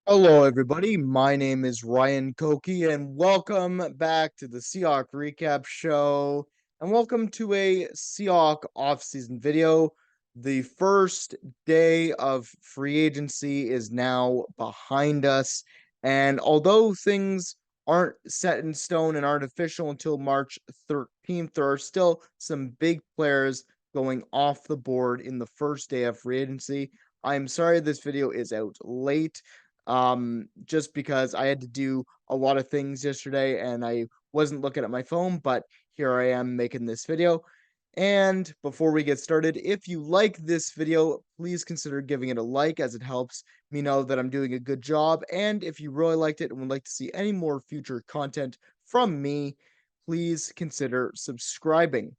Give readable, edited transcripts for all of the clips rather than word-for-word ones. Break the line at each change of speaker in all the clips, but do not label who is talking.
Hello, everybody. My name is Ryan Koki, and welcome back to the Seahawk Recap Show. And welcome to a Seahawk offseason video. The first day of free agency is now behind us. And although things aren't set in stone and aren't official until March 13th, there are still some big players going off the board in the first day of free agency. I'm sorry this video is out late just because I had to do a lot of things yesterday and I wasn't looking at my phone, but here I am making this video. And before we get started, if you like this video, please consider giving it a like as it helps me know that I'm doing a good job. And if you really liked it and would like to see any more future content from me, please consider subscribing.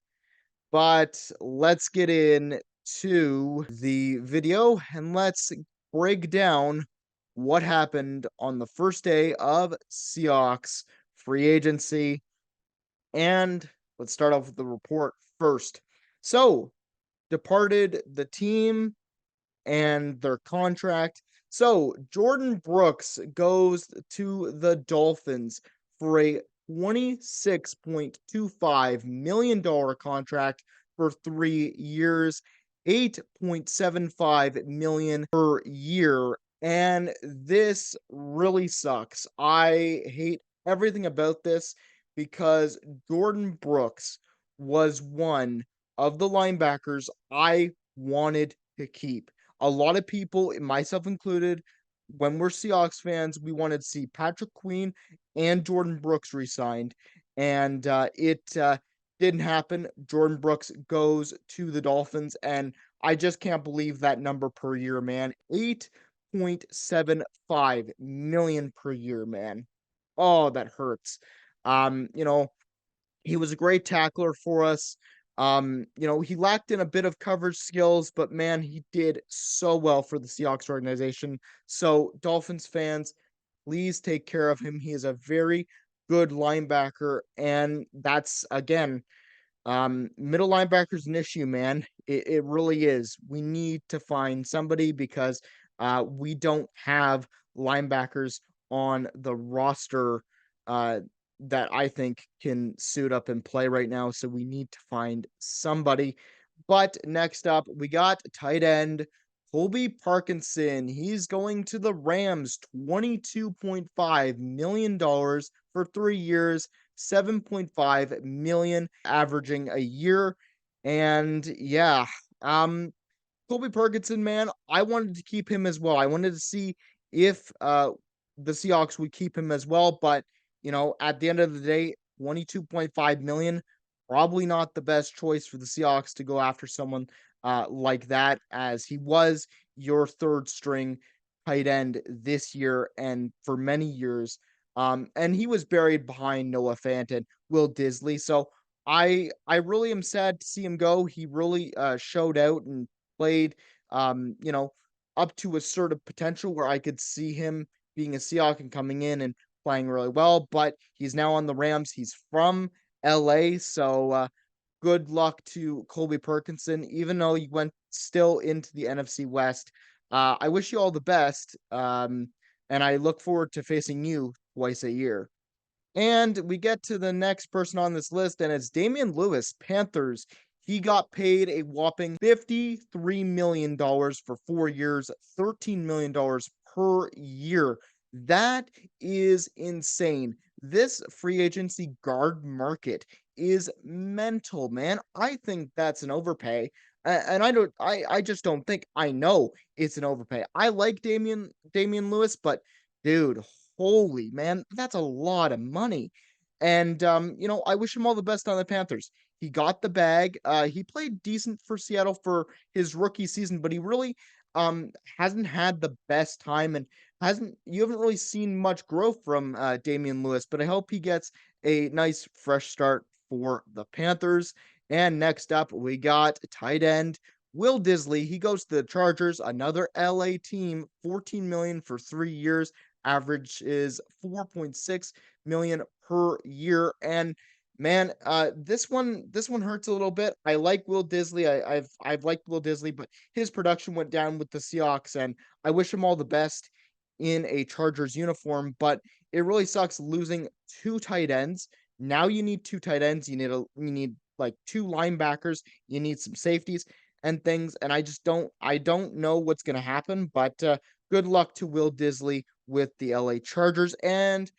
But let's get in to the video and let's break down what happened on the first day of Seahawks free agency. And let's start off with the report first. So, departed the team and their contract. So, Jordan Brooks goes to the Dolphins for a $26.25 million contract for 3 years, 8.75 million per year. And this really sucks. I hate everything about this because Jordan Brooks was one of the linebackers I wanted to keep. A lot of people, myself included, when we're Seahawks fans, we wanted to see Patrick Queen and Jordan Brooks re-signed, and it didn't happen. Jordan Brooks goes to the Dolphins, and I just can't believe that number per year, man. 8.75 million per year, man. Oh, that hurts. Um, you know, he was a great tackler for us. He lacked in a bit of coverage skills, but man, he did so well for the Seahawks organization. So, Dolphins fans, please take care of him. He is a very good linebacker, and that's again, middle linebacker's an issue, man. It really is. We need to find somebody because we don't have linebackers on the roster uh, that I think can suit up and play right now. So we need to find somebody. But next up, we got tight end Colby Parkinson. He's going to the Rams, $22.5 million for 3 years, 7.5 million averaging a year. And yeah, um, Colby Parkinson, man, I wanted to keep him as well. I wanted to see if the Seahawks would keep him as well, but at the end of the day, 22.5 million, probably not the best choice for the Seahawks to go after someone like that, as he was your third string tight end this year and for many years. And he was buried behind Noah Fant and Will Disley. So I really am sad to see him go. He really showed out and played, um, you know, up to a sort of potential where I could see him being a Seahawk and coming in and playing really well. But he's now on the Rams. He's from LA, so good luck to Colby Parkinson. Even though he went still into the NFC West, I wish you all the best. And I look forward to facing you twice a year. And we get to the next person on this list, and it's Damian Lewis, Panthers. He got paid a whopping $53 million for 4 years, $13 million per year. That is insane. This free agency guard market is mental, man. I think that's an overpay. And I just don't think I know it's an overpay. I like Damian Lewis, but dude, holy man, that's a lot of money. And I wish him all the best on the Panthers. He got the bag. He played decent for Seattle for his rookie season, but he really hasn't had the best time and hasn't you haven't really seen much growth from Damian Lewis, but I hope he gets a nice fresh start for the Panthers. And next up, we got tight end Will Disley. He goes to the Chargers, another LA team, 14 million for 3 years. Average is 4.6 million per year. And man, this one hurts a little bit. I like Will Disley. I've liked Will Disley, but his production went down with the Seahawks, and I wish him all the best. in a Chargers uniform, but it really sucks losing 2 tight ends. Now you need 2 tight ends, you need, like, 2 linebackers, you need some safeties and things, and I don't know what's gonna happen, but, good luck to Will Disley with the LA Chargers, and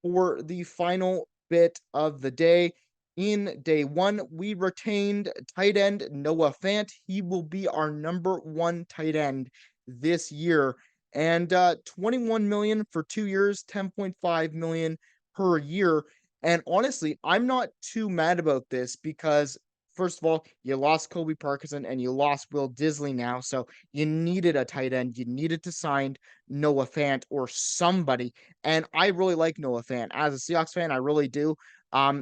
for the final bit of the day. In day one, we retained tight end Noah Fant. He will be our number one tight end this year. And 21 million for 2 years, 10.5 million per year. And honestly, I'm not too mad about this because first of all, you lost Kobe Parkinson and you lost Will Disley now. So you needed a tight end. You needed to sign Noah Fant or somebody, and I really like Noah Fant. As a Seahawks fan, I really do.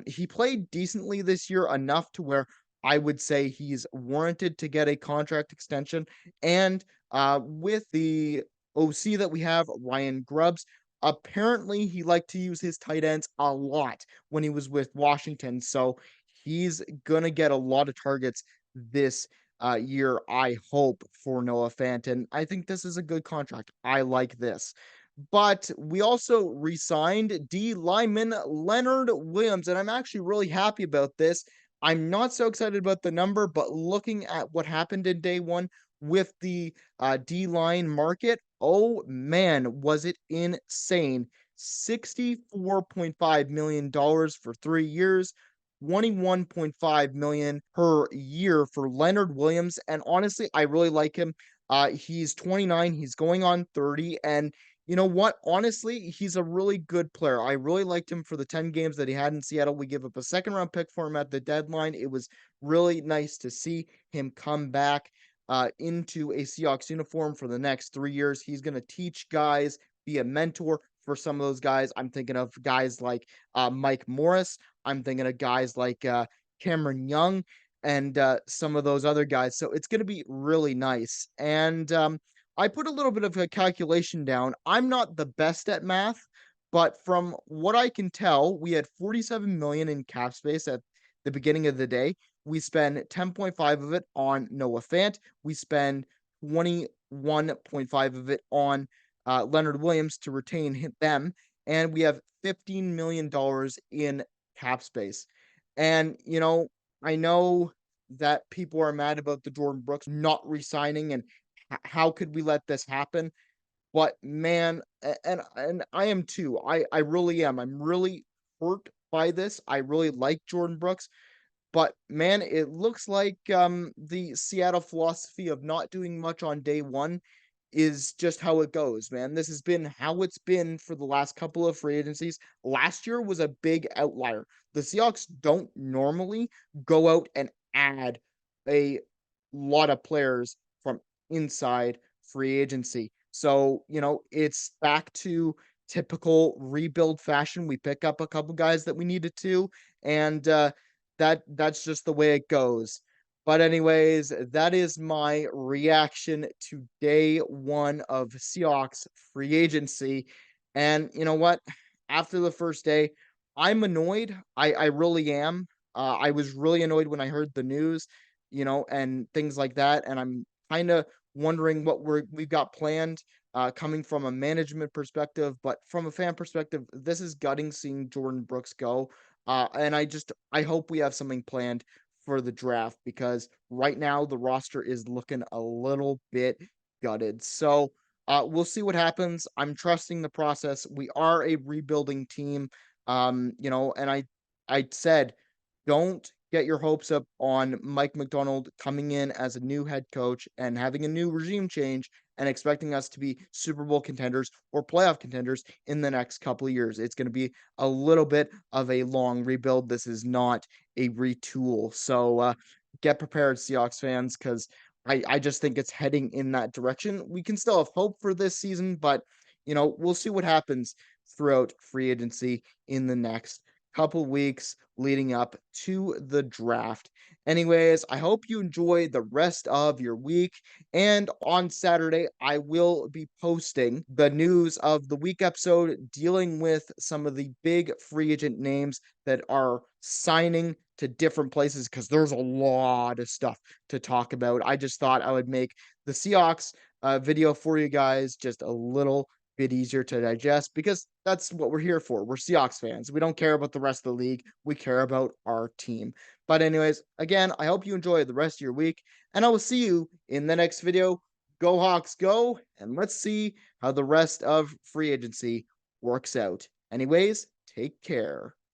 He played decently this year, enough to where I would say he's warranted to get a contract extension. And with the OC that we have, Ryan Grubbs, apparently he liked to use his tight ends a lot when he was with Washington. So he's gonna get a lot of targets this year, I hope, for Noah Fant. And I think this is a good contract. I like this. But we also re-signed D lineman Leonard Williams, and I'm actually really happy about this. I'm not so excited about the number, but looking at what happened in day one with the D line market, oh man, was it insane! $64.5 million for 3 years. 21.5 million per year for Leonard Williams. And honestly, I really like him. He's 29, he's going on 30, and you know what? Honestly, he's a really good player. I really liked him for the 10 games that he had in Seattle. We give up a second round pick for him at the deadline. It was really nice to see him come back into a Seahawks uniform for the next 3 years. He's going to teach guys, be a mentor for some of those guys. I'm thinking of guys like Mike Morris. I'm thinking of guys like Cameron Young and some of those other guys. So it's going to be really nice. And I put a little bit of a calculation down. I'm not the best at math, but from what I can tell, we had 47 million in cap space at the beginning of the day. We spend 10.5 of it on Noah Fant. We spend 21.5 of it on Leonard Williams to retain them, and we have $15 million in cap space. And, I know that people are mad about the Jordan Brooks not resigning and how could we let this happen? But man, and I am too. I really am. I'm really hurt by this. I really like Jordan Brooks, but man, it looks like the Seattle philosophy of not doing much on day one is just how it goes, man. This has been how it's been for the last couple of free agencies. Last year was a big outlier. The Seahawks don't normally go out and add a lot of players from inside free agency. So, it's back to typical rebuild fashion. We pick up a couple guys that we needed to, and that's just the way it goes. But anyways, that is my reaction to day one of Seahawks free agency. And you know what? After the first day, I'm annoyed. I really am. I was really annoyed when I heard the news, and things like that. And I'm kind of wondering what we've got planned coming from a management perspective, but from a fan perspective, this is gutting seeing Jordan Brooks go. And I hope we have something planned for the draft because right now the roster is looking a little bit gutted. So we'll see what happens. I'm trusting the process. We are a rebuilding team. And I said, don't get your hopes up on Mike McDonald coming in as a new head coach and having a new regime change and expecting us to be Super Bowl contenders or playoff contenders in the next couple of years. It's going to be a little bit of a long rebuild. This is not a retool. So get prepared, Seahawks fans, because I just think it's heading in that direction. We can still have hope for this season, but we'll see what happens throughout free agency in the next couple weeks leading up to the draft. Anyways, I hope you enjoy the rest of your week. And on Saturday, I will be posting the news of the week episode dealing with some of the big free agent names that are signing to different places because there's a lot of stuff to talk about. I just thought I would make the Seahawks video for you guys just a little bit easier to digest because that's what we're here for. We're Seahawks fans. We don't care about the rest of the league. We care about our team. But anyways, again, I hope you enjoy the rest of your week, and I will see you in the next video. Go Hawks, go! And let's see how the rest of free agency works out. Anyways, take care.